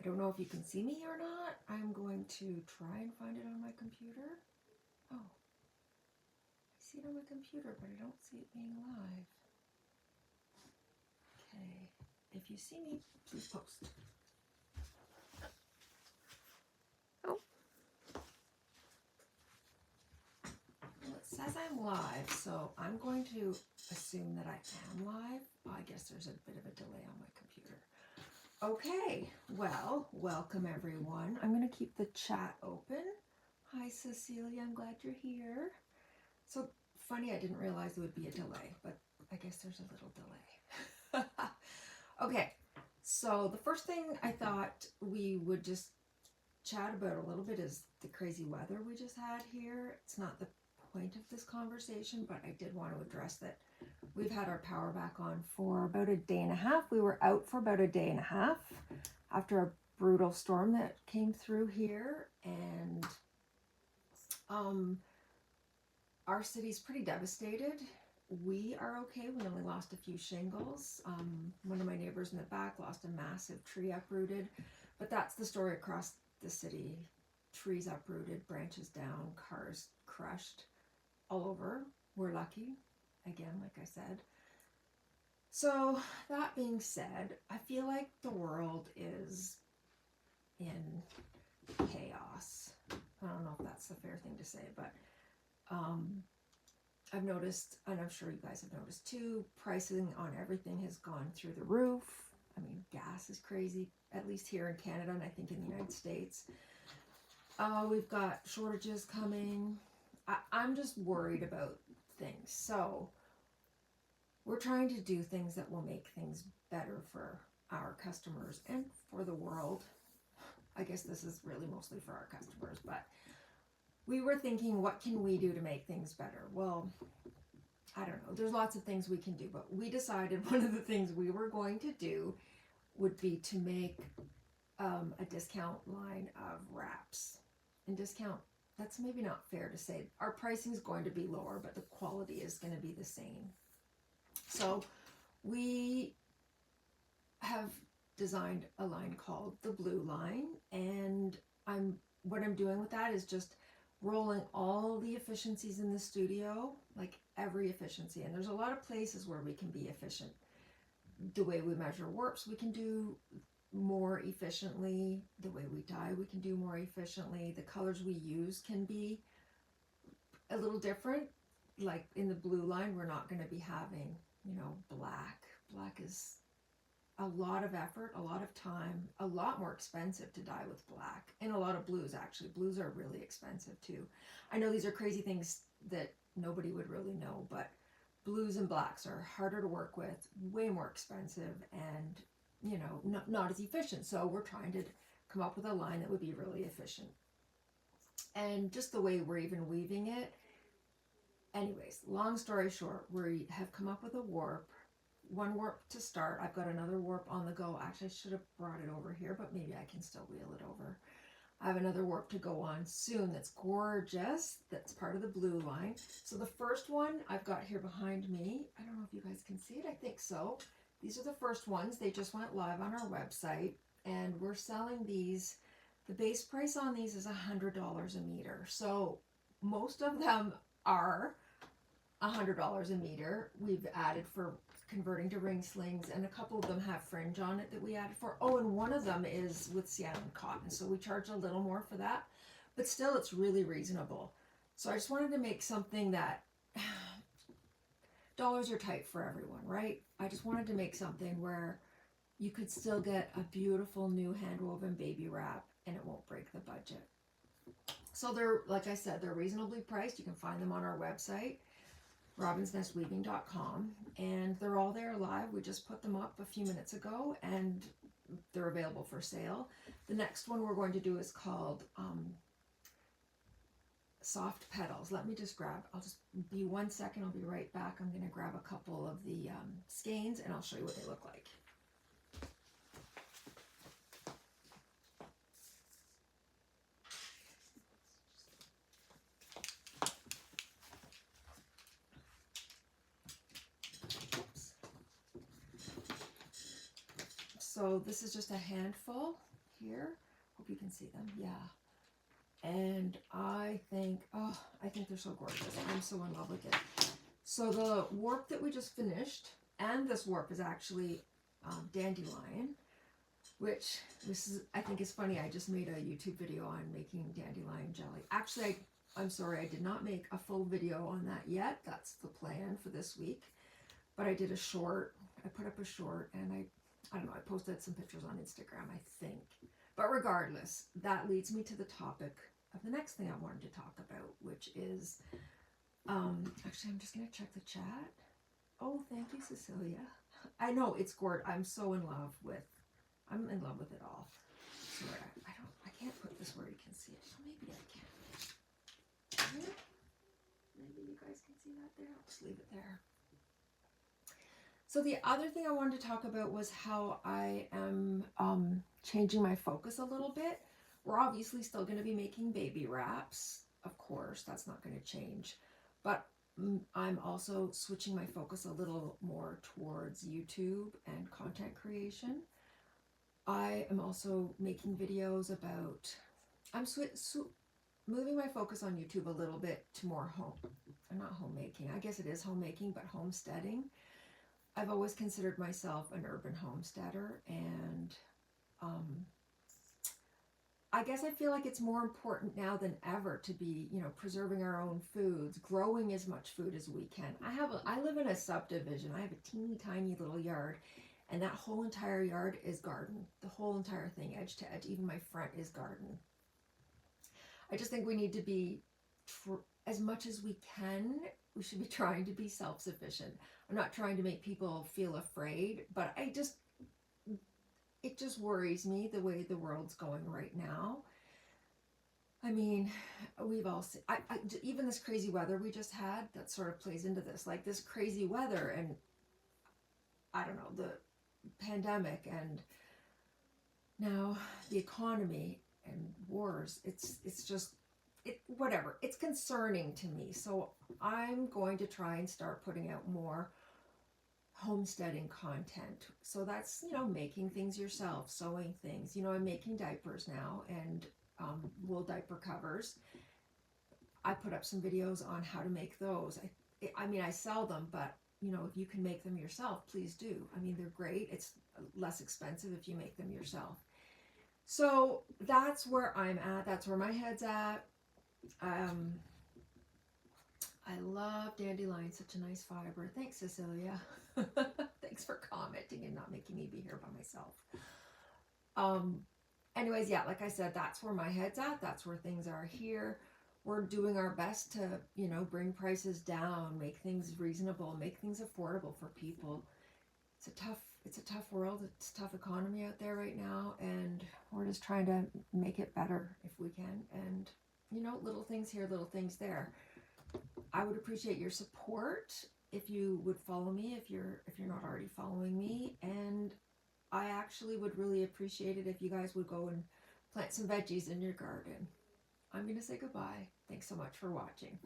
I don't know if you can see me or not. I'm going to try and find it on my computer. Oh, I see it on my computer, but I don't see it being live. Okay, if you see me, please post. Oh, well, it says I'm live, so I'm going to assume that I am live. I guess there's a bit of a delay on my computer. Okay, well, welcome everyone. I'm going to keep the chat open. Hi Cecilia, I'm glad you're here. So funny, I didn't realize there would be a delay, but I guess there's a little delay. Okay, so the first thing I thought we would just chat about a little bit is the crazy weather we just had here. It's not the point of this conversation, but I did want to address that we've had our power back on for about a day and a half. We were out for about a day and a half after a brutal storm that came through here, and our city's pretty devastated. We are okay. We only lost a few shingles. One of my neighbors in the back lost a massive tree uprooted, but that's the story across the city. Trees uprooted, branches down, cars crushed all over. We're lucky, again, like I said. So that being said, I feel like the world is in chaos. I don't know if that's the fair thing to say, but I've noticed, and I'm sure you guys have noticed too, pricing on everything has gone through the roof. I mean, gas is crazy, at least here in Canada, and I think in the United States. We've got shortages coming. I'm just worried about things. So we're trying to do things that will make things better for our customers and for the world. I guess this is really mostly for our customers, but we were thinking, what can we do to make things better? Well, I don't know. There's lots of things we can do, but we decided one of the things we were going to do would be to make a discount line of wraps. And discount, that's maybe not fair to say. Our pricing is going to be lower, but the quality is going to be the same. So we have designed a line called the Blue Line, and what I'm doing with that is just rolling all the efficiencies in the studio, like every efficiency. And there's a lot of places where we can be efficient. The way we measure warps, we can do more efficiently. The way we dye, we can do more efficiently. The colors we use can be a little different. Like in the Blue Line, we're not going to be having, black. Black is a lot of effort, a lot of time, a lot more expensive to dye with black, and a lot of blues. Actually, blues are really expensive too. I know these are crazy things that nobody would really know, but blues and blacks are harder to work with, way more expensive, and not as efficient. So we're trying to come up with a line that would be really efficient. And just the way we're even weaving it. Anyways, long story short, we have come up with a warp. One warp to start. I've got another warp on the go. Actually, I should have brought it over here, but maybe I can still wheel it over. I have another warp to go on soon that's gorgeous. That's part of the Blue Line. So the first one I've got here behind me. I don't know if you guys can see it. I think so. These are the first ones. They just went live on our website, and we're selling these. The base price on these is $100 a meter. So most of them are $100 a meter. We've added for converting to ring slings, and a couple of them have fringe on it that we added for. Oh, and one of them is with Seattle cotton, so we charge a little more for that, but still it's really reasonable. So I just wanted to make something that dollars are tight for everyone, right? I just wanted to make something where you could still get a beautiful new hand-woven baby wrap and it won't break the budget. So they're, like I said, they're reasonably priced. You can find them on our website, robinsnestweaving.com, and they're all there live. We just put them up a few minutes ago, and they're available for sale. The next one we're going to do is called Soft Petals. Let me just grab, I'll just be 1 second, I'll be right back. I'm going to grab a couple of the skeins, and I'll show you what they look like. So this is just a handful here. Hope you can see them. Yeah. And I think they're so gorgeous. I'm so in love with it. So the warp that we just finished, and this warp is actually dandelion, which I think is funny. I just made a YouTube video on making dandelion jelly. Actually, I'm sorry, I did not make a full video on that yet. That's the plan for this week. But I did a short. I put up a short, and I don't know, I posted some pictures on Instagram, I think. But regardless, that leads me to the topic of the next thing I wanted to talk about, which is, actually, I'm just going to check the chat. Oh, thank you, Cecilia. I know, it's gorgeous. I'm in love with it all. Sorry, I can't put this where you can see it. Well, maybe I can. Here? Maybe you guys can see that there. I'll just leave it there. So the other thing I wanted to talk about was how I am changing my focus a little bit. We're obviously still going to be making baby wraps. Of course, that's not going to change. But I'm also switching my focus a little more towards YouTube and content creation. I am also making videos about, I'm moving my focus on YouTube a little bit to more not homemaking. I guess it is homemaking, but homesteading. I've always considered myself an urban homesteader, and I guess I feel like it's more important now than ever to be, preserving our own foods, growing as much food as we can. I live in a subdivision. I have a teeny tiny little yard, and that whole entire yard is garden. The whole entire thing, edge to edge, even my front is garden. I just think we need to be, as much as we can, we should be trying to be self-sufficient. I'm not trying to make people feel afraid, but it just worries me the way the world's going right now. I mean, we've all seen, even this crazy weather we just had, that sort of plays into this. Like this crazy weather and, I don't know, the pandemic and now the economy and wars. It's just, whatever. It's concerning to me. So I'm going to try and start putting out more homesteading content. So that's, making things yourself, sewing things. I'm making diapers now and wool diaper covers. I put up some videos on how to make those. I sell them, but if you can make them yourself, please do. They're great. It's less expensive if you make them yourself. So that's where I'm at. That's where my head's at. I love dandelion, such a nice fiber. Thanks, Cecilia. Thanks for commenting and not making me be here by myself. Anyways, yeah, like I said, that's where my head's at. That's where things are here. We're doing our best to, bring prices down, make things reasonable, make things affordable for people. It's a tough world. It's a tough economy out there right now, and we're just trying to make it better if we can. And little things here, little things there. I would appreciate your support if you would follow me, if you're not already following me. And I actually would really appreciate it if you guys would go and plant some veggies in your garden. I'm going to say goodbye. Thanks so much for watching.